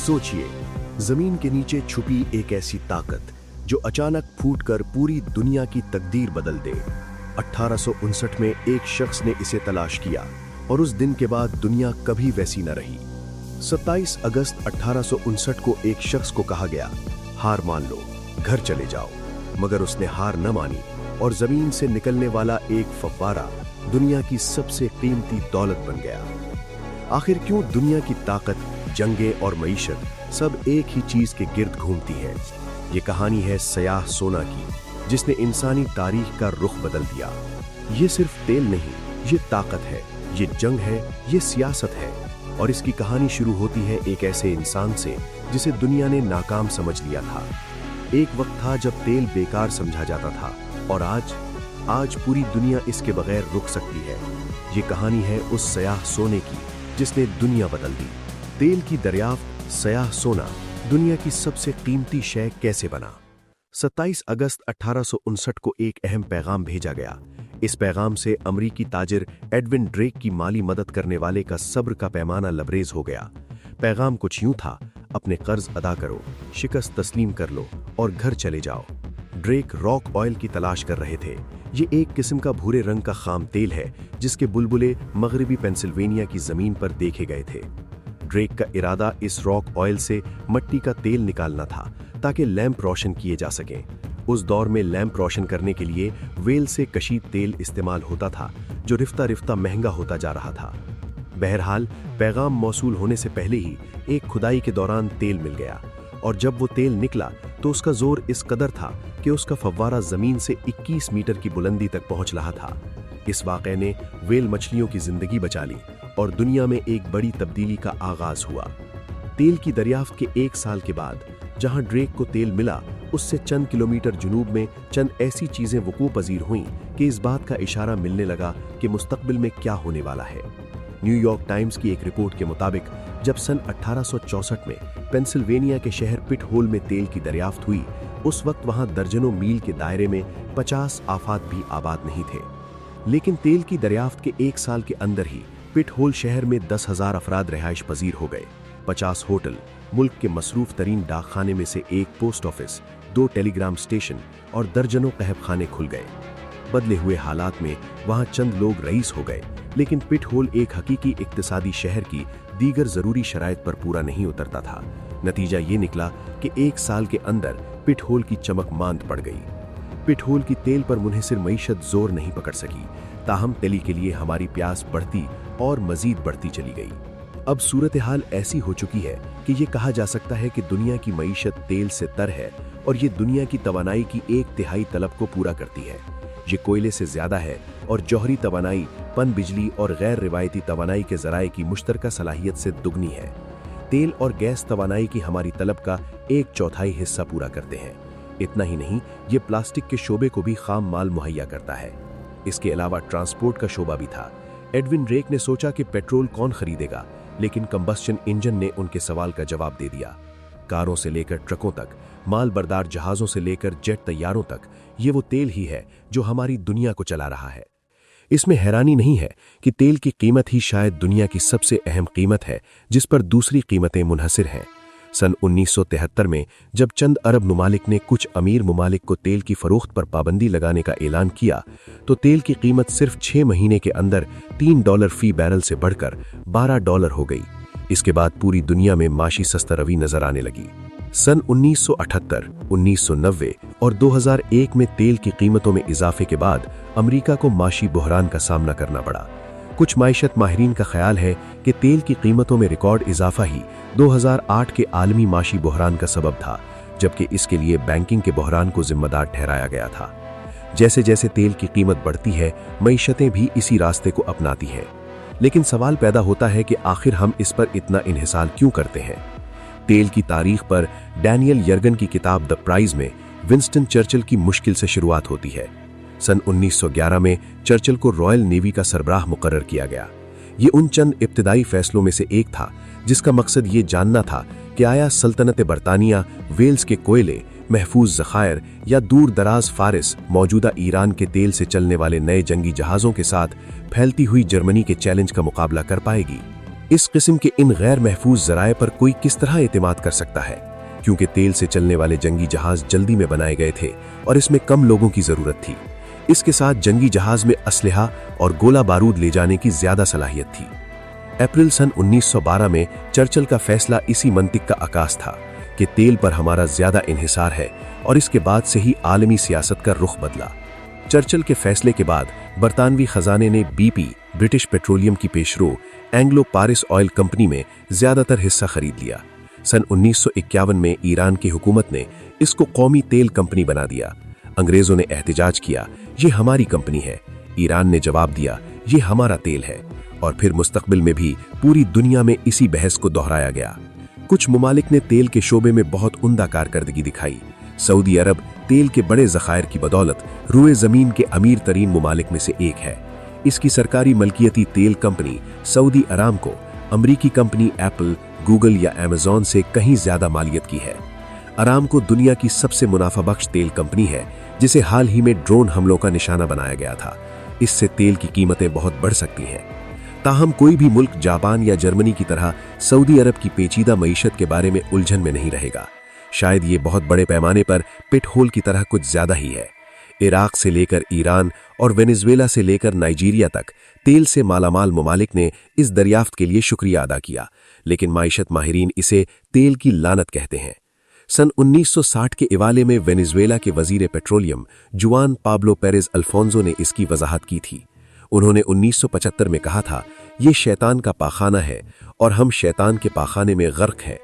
सोचिए, जमीन के नीचे छुपी एक ऐसी ताकत जो अचानक फूटकर पूरी दुनिया की तकदीर बदल दे। 1859 में एक शख्स ने इसे तलाश किया और उस दिन के बाद दुनिया कभी वैसी न रही। 27 अगस्त 1859 को एक शख्स को कहा गया, हार मान लो, घर चले जाओ। मगर उसने हार न मानी और जमीन से निकलने वाला एक फव्वारा दुनिया की सबसे कीमती दौलत बन गया। आखिर क्यों दुनिया की ताकत, जंगें और मईशत सब एक ही चीज के गिर्द घूमती है? ये कहानी है सयाह सोना की, जिसने इंसानी तारीख का रुख बदल दिया। ये सिर्फ तेल नहीं, ये ताकत है, ये जंग है, ये सियासत है। और इसकी कहानी शुरू होती है एक ऐसे इंसान से जिसे दुनिया ने नाकाम समझ लिया था। एक वक्त था जब तेल बेकार समझा जाता था और आज पूरी दुनिया इसके बगैर रुक सकती है। ये कहानी है उस सयाह सोने की जिसने दुनिया बदल दी। तेल की दरियाफ्त, सयाह सोना, दुनिया की सबसे कीमती शय कैसे बना? 27 अगस्त 1859 को एक अहम पैगाम भेजा गया। इस पैगाम से अमरीकी ताजिर एडविन ड्रेक की माली मदद करने वाले का सब्र का पैमाना लबरेज हो गया। पैगाम कुछ यूं था, अपने कर्ज अदा करो, शिकस्त तस्लीम कर लो और घर चले जाओ। ड्रेक रॉक ऑयल की तलाश कर रहे थे। ये एक किस्म का भूरे रंग का खाम तेल है जिसके बुलबुले मगरबी पेंसिल्वेनिया की जमीन पर देखे गए थे। ड्रेक का इरादा इस रॉक ऑयल से मिट्टी का तेल निकालना था ताकि लैंप रोशन किए जा सकें। उस दौर में लैंप रोशन करने के लिए वेल से कशीद तेल इस्तेमाल होता था, जो रिफ्ता रिफ्ता महंगा होता जा रहा था। बहरहाल पैगाम मौसूल होने से पहले ही एक खुदाई के दौरान तेल मिल गया और जब वो तेल निकला तो उसका जोर इस कदर था कि उसका फव्वारा जमीन से 21 मीटर की बुलंदी तक पहुंच रहा था। इस वाक़े ने वेल मछलियों की जिंदगी बचा ली और दुनिया में एक बड़ी तब्दीली का आगाज हुआ। तेल की दरियाफ्त के एक साल के बाद जहां ड्रेक को तेल मिला, उससे चंद किलोमीटर जुनूब में चंद ऐसी चीजें वकूअ पजीर हुईं कि इस बात का इशारा मिलने लगा कि मुस्तकबिल में क्या होने वाला है। न्यूयॉर्क टाइम्स की एक रिपोर्ट के मुताबिक जब सन 1864 में पेंसिल्वेनिया के शहर पिट होल में तेल की दरियाफ्त हुई, उस वक्त वहां दर्जनों मील के दायरे में 50 आफात भी आबाद नहीं थे। लेकिन तेल की दरियाफ्त के एक साल के अंदर ही पिट होल शहर में 10,000 अफराद रिहाइश पजीर हो गए। 50 होटल, मुल्क के मसरूफ तरीन डाकखाने में से एक पोस्ट ऑफिस, 2 टेलीग्राम स्टेशन और दर्जनों कहब खाने खुल गए। बदले हुए हालात में वहां चंद लोग रईस हो गए, लेकिन पिट होल एक हकीकी इक्तिसादी शहर की दीगर जरूरी शराइत पर पूरा नहीं उतरता था। नतीजा ये निकला कि एक साल के अंदर पिट होल की चमक मांद पड़ गई। पिट होल की तेल पर मुनहसिर मईशत जोर नहीं पकड़ सकी, ताहम तेली के लिए हमारी प्यास बढ़ती और मजीद बढ़ती चली गई। अब सूरत हाल ऐसी हो चुकी है कि ये कहा जा सकता है कि दुनिया की मईशत तेल से तर है और ये दुनिया की तवानाई की 1/3 तलब को पूरा करती है। ये कोयले से ज्यादा है और जौहरी तवानाई, पन बिजली और गैर रिवायती तवानाई के जराए की मुश्तरका सलाहियत से दुगनी है। तेल और गैस तवानाई की हमारी तलब का 1/4 हिस्सा पूरा करते हैं। इतना ही नहीं, ये प्लास्टिक के शोबे को भी खाम माल मुहैया करता है। इसके अलावा ट्रांसपोर्ट का शोबा भी था। एडविन ड्रेक ने सोचा कि पेट्रोल कौन खरीदेगा, लेकिन कंबस्शन इंजन ने उनके सवाल का जवाब दे दिया। कारों से लेकर ट्रकों तक, माल बरदार जहाजों से लेकर जेट तैयारों तक, ये वो तेल ही है जो हमारी दुनिया को चला रहा है। इसमें हैरानी नहीं है कि तेल की कीमत ही शायद दुनिया की सबसे अहम कीमत है जिस पर दूसरी कीमतें मुनहसिर हैं। सन 1973 में जब चंद अरब ममालिक ने कुछ अमीर ममालिक को तेल की फरोख्त पर पाबंदी लगाने का ऐलान किया, तो तेल की कीमत सिर्फ 6 महीने के अंदर $3 फी बैरल से बढ़कर $12 हो गई। इसके बाद पूरी दुनिया में माशी सस्ता रवी नजर आने लगी। सन 1978, 1990 और 2001 में तेल की कीमतों में इजाफे के बाद अमेरिका को माशी बहरान का सामना करना पड़ा। कुछ माइशत माहिरीन का ख्याल है कि तेल की कीमतों में रिकॉर्ड इजाफा ही 2008 के आलमी माशी बहरान का सबब था, जबकि इसके लिए बैंकिंग के बहरान को जिम्मेदार ठहराया गया था। जैसे जैसे तेल की कीमत बढ़ती है, मईशतें भी इसी रास्ते को अपनाती हैं। लेकिन सवाल पैदा होता है कि आखिर हम इस पर इतना इन्हिसार क्यों करते हैं? तेल की तारीख पर डैनियल यर्गन की किताब द प्राइज में विंस्टन चर्चिल की मुश्किल से शुरुआत होती है। सन 1911 में चर्चिल को रॉयल नेवी का सरबराह मुकर्रर किया गया। ये उन चंद इब्तिदाई फैसलों में से एक था जिसका मकसद ये जानना था कि आया सल्तनत बरतानिया वेल्स के कोयले, महफूज ज़खायर या दूर दराज फारिस मौजूदा ईरान के तेल से चलने वाले नए जंगी जहाज़ों के साथ फैलती हुई जर्मनी के चैलेंज का मुकाबला कर पाएगी। इस किस्म के इन गैर महफूज जराए पर कोई किस तरह एतमाद कर सकता है, क्योंकि तेल से चलने वाले जंगी जहाज जल्दी में बनाए गए थे और इसमें कम लोगों की जरूरत थी। इसके साथ जंगी जहाज में असलहा और गोला बारूद ले जाने की ज्यादा सलाहियत थी। अप्रैल सन 1912 में चर्चिल का फैसला इसी मंतिक का आकाश था कि तेल पर हमारा ज्यादा इन्हिसार है, और इसके बाद से ही आलमी सियासत का रुख बदला। चर्चिल के फैसले के बाद बरतानवी खजाने ने BP ब्रिटिश पेट्रोलियम की पेशरो एंग्लो पारिस ऑयल कंपनी में ज्यादातर हिस्सा खरीद लिया। सन 1951 में ईरान की हुकूमत ने इसको कौमी तेल कंपनी बना दिया। अंग्रेजों ने एहतजाज किया, ये हमारी कंपनी है। ईरान ने जवाब दिया, ये हमारा तेल है। और फिर मुस्तकबिल में भी पूरी दुनिया में इसी बहस को दोहराया गया। कुछ मुमालिक ने तेल के शोबे में बहुत उम्दा कारकर्दगी दिखाई। सऊदी अरब तेल के बड़े ज़खायर की बदौलत रुए ज़मीन के अमीर तरीन मुमालिक में से एक है। इसकी सरकारी मलकियती तेल कंपनी सऊदी अरामको अमरीकी कंपनी एप्पल, गूगल या अमेज़न से कहीं ज्यादा मालियत की है। अरामको दुनिया की सबसे मुनाफाबख्श तेल कंपनी है, जिसे हाल ही में ड्रोन हमलों का निशाना बनाया गया था। इससे तेल की कीमतें बहुत बढ़ सकती हैं। ताहम कोई भी मुल्क जापान या जर्मनी की तरह सऊदी अरब की पेचीदा मईशत के बारे में उलझन में नहीं रहेगा। शायद ये बहुत बड़े पैमाने पर पिट होल की तरह कुछ ज्यादा ही है। इराक से लेकर ईरान और वेनेजुएला से लेकर नाइजीरिया तक तेल से मालामाल मुमालिक ने इस दरियाफ्त के लिए शुक्रिया अदा किया, लेकिन माइशत माहिरीन इसे तेल की लानत कहते हैं। सन 1960 के इवाले में वेनेजुएला के वजीर पेट्रोलियम जुआन पाब्लो पेरेज अल्फोंसो ने इसकी वजाहत की थी। उन्होंने 1975 में कहा था, ये शैतान का पाखाना है और हम शैतान के पाखाने में गर्क हैं।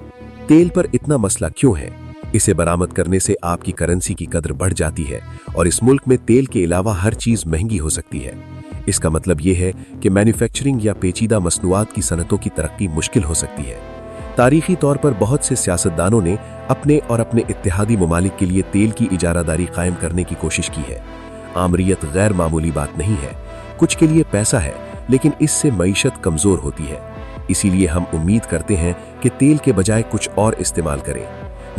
तेल पर इतना मसला क्यों है? इसे बरामद करने से आपकी करेंसी की कदर बढ़ जाती है और इस मुल्क में तेल के अलावा हर चीज महंगी हो सकती है। इसका मतलब यह है कि मैन्युफैक्चरिंग या पेचीदा मसनूआत की सनतों की तरक्की मुश्किल हो सकती है। तारीखी तौर पर बहुत से सियासतदानों ने अपने और अपने इत्तेहादी ममालिक के लिए तेल की इजारादारी कायम करने की कोशिश की है। आमरीयत गैर मामूली बात नहीं है। कुछ के लिए पैसा है, लेकिन इससे मईशत कमजोर होती है। इसीलिए हम उम्मीद करते हैं कि तेल के बजाय कुछ और इस्तेमाल करें।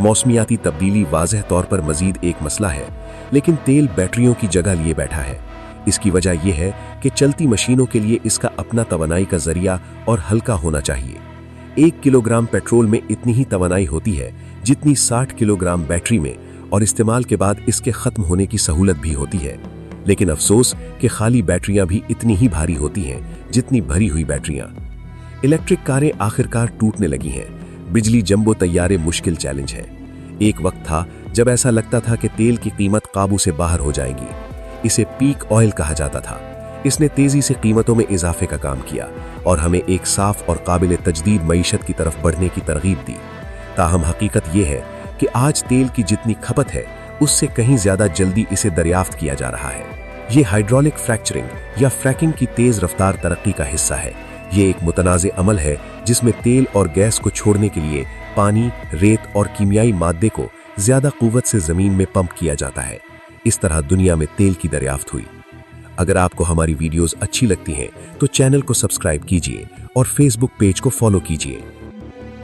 मौसमियाती तब्दीली वाज़ेह तौर पर मजीद एक मसला है, लेकिन तेल बैटरियों की जगह लिए बैठा है। इसकी वजह यह है कि चलती मशीनों के लिए इसका अपना तवानाई का जरिया और हल्का होना चाहिए। 1 किलोग्राम पेट्रोल में इतनी ही तवानाई होती है जितनी 60 किलोग्राम बैटरी में, और इस्तेमाल के बाद इसके खत्म होने की सहूलत भी होती है। लेकिन अफसोस कि खाली बैटरियां भी इतनी ही भारी होती हैं जितनी भरी हुई बैटरियां। इलेक्ट्रिक कारें आखिरकार टूटने लगी हैं। बिजली जंबो तैयारे मुश्किल चैलेंज है। एक वक्त था जब ऐसा लगता था कि तेल की कीमत काबू से बाहर हो जाएगी। इसे पीक ऑयल कहा जाता था। इसने तेजी से कीमतों में इजाफे का काम किया और हमें एक साफ और काबिल तजदीद मईशत की तरफ बढ़ने की तरगीब दी। ताहम हकीकत यह है कि आज तेल की जितनी खपत है उससे कहीं ज्यादा जल्दी इसे दरियाफ्त किया जा रहा है। ये हाइड्रोलिक फ्रैक्चरिंग या फ्रैकिंग की तेज रफ्तार तरक्की का हिस्सा है। ये एक मुतनाज़े अमल है जिसमें तेल और गैस को छोड़ने के लिए पानी, रेत और कीमियाई मादे को ज्यादा कुव्वत से जमीन में पंप किया जाता है। इस तरह दुनिया में तेल की दरियाफ्त हुई। अगर आपको हमारी वीडियोस अच्छी लगती हैं तो चैनल को सब्सक्राइब कीजिए और फेसबुक पेज को फॉलो कीजिए।